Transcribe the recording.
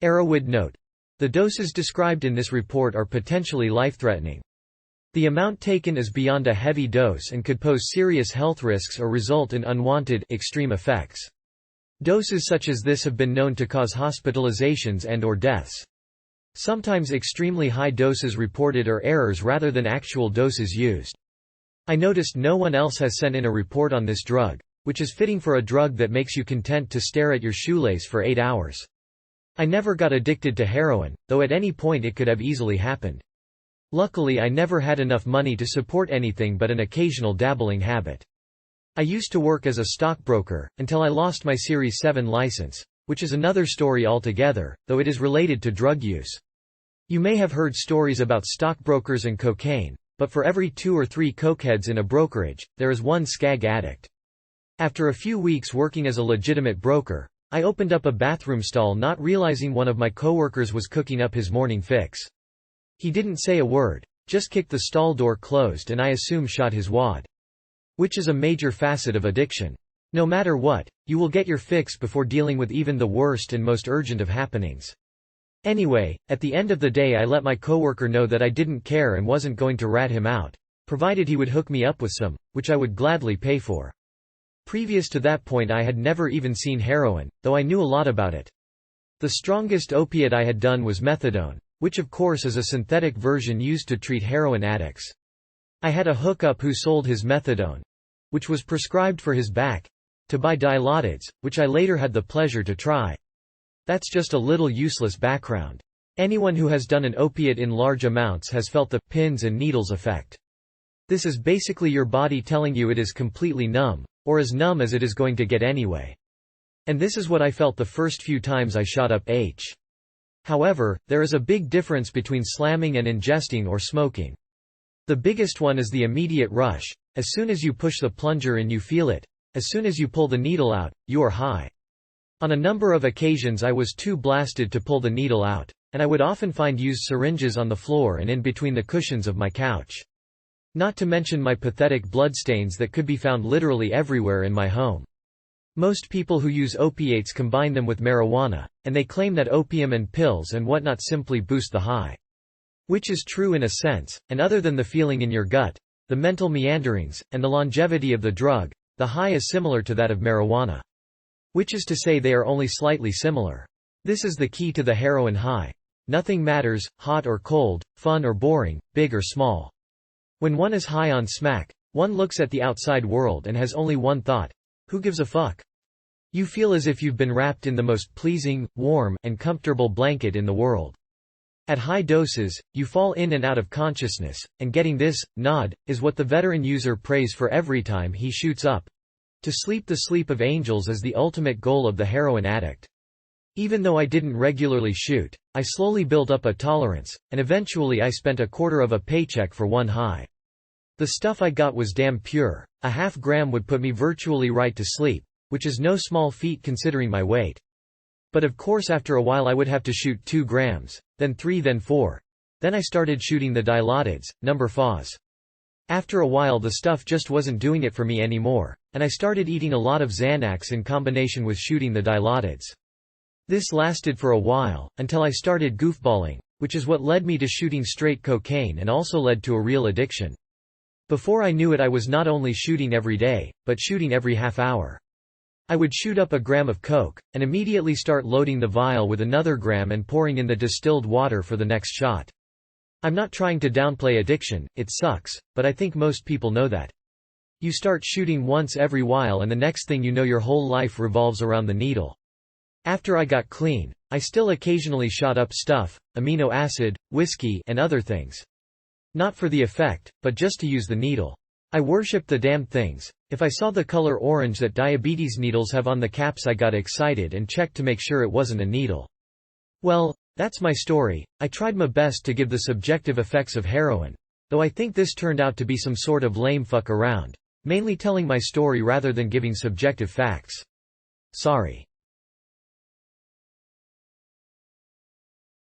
Erowid note. The doses described in this report are potentially life-threatening. The amount taken is beyond a heavy dose and could pose serious health risks or result in unwanted, extreme effects. Doses such as this have been known to cause hospitalizations and/or deaths. Sometimes extremely high doses reported are errors rather than actual doses used. I noticed no one else has sent in a report on this drug, which is fitting for a drug that makes you content to stare at your shoelace for 8 hours. I never got addicted to heroin, though at any point it could have easily happened. Luckily I never had enough money to support anything but an occasional dabbling habit. I used to work as a stockbroker, until I lost my Series 7 license, which is another story altogether, though it is related to drug use. You may have heard stories about stockbrokers and cocaine, but for every 2 or 3 cokeheads in a brokerage, there is one skag addict. After a few weeks working as a legitimate broker, I opened up a bathroom stall not realizing one of my coworkers was cooking up his morning fix. He didn't say a word, just kicked the stall door closed and I assume shot his wad. Which is a major facet of addiction. No matter what, you will get your fix before dealing with even the worst and most urgent of happenings. Anyway, at the end of the day I let my coworker know that I didn't care and wasn't going to rat him out, provided he would hook me up with some, which I would gladly pay for. Previous to that point I had never even seen heroin, though I knew a lot about it. The strongest opiate I had done was methadone, which of course is a synthetic version used to treat heroin addicts. I had a hookup who sold his methadone, which was prescribed for his back, to buy Dilaudid, which I later had the pleasure to try. That's just a little useless background. Anyone who has done an opiate in large amounts has felt the pins and needles effect. This is basically your body telling you it is completely numb, or as numb as it is going to get anyway. And this is what I felt the first few times I shot up H. However, there is a big difference between slamming and ingesting or smoking. The biggest one is the immediate rush. As soon as you push the plunger in you feel it. As soon as you pull the needle out, you are high. On a number of occasions I was too blasted to pull the needle out, and I would often find used syringes on the floor and in between the cushions of my couch. Not to mention my pathetic bloodstains that could be found literally everywhere in my home. Most people who use opiates combine them with marijuana, and they claim that opium and pills and whatnot simply boost the high. Which is true in a sense, and other than the feeling in your gut, the mental meanderings, and the longevity of the drug, the high is similar to that of marijuana. Which is to say they are only slightly similar. This is the key to the heroin high. Nothing matters, hot or cold, fun or boring, big or small. When one is high on smack, one looks at the outside world and has only one thought: who gives a fuck? You feel as if you've been wrapped in the most pleasing, warm, and comfortable blanket in the world. At high doses, you fall in and out of consciousness, and getting this nod is what the veteran user prays for every time he shoots up. To sleep the sleep of angels is the ultimate goal of the heroin addict. Even though I didn't regularly shoot, I slowly built up a tolerance, and eventually I spent a quarter of a paycheck for one high. The stuff I got was damn pure. A half gram would put me virtually right to sleep, which is no small feat considering my weight. But of course after a while I would have to shoot 2 grams, then 3, then 4. Then I started shooting the Dilaudid, number FAS. After a while the stuff just wasn't doing it for me anymore, and I started eating a lot of Xanax in combination with shooting the Dilaudid. This lasted for a while, until I started goofballing, which is what led me to shooting straight cocaine and also led to a real addiction. Before I knew it I was not only shooting every day, but shooting every half hour. I would shoot up a gram of coke, and immediately start loading the vial with another gram and pouring in the distilled water for the next shot. I'm not trying to downplay addiction, it sucks, but I think most people know that. You start shooting once every while and the next thing you know your whole life revolves around the needle. After I got clean, I still occasionally shot up stuff, amino acid, whiskey, and other things. Not for the effect, but just to use the needle. I worshipped the damn things. If I saw the color orange that diabetes needles have on the caps I got excited and checked to make sure it wasn't a needle. Well, that's my story. I tried my best to give the subjective effects of heroin, though I think this turned out to be some sort of lame fuck around, mainly telling my story rather than giving subjective facts. Sorry.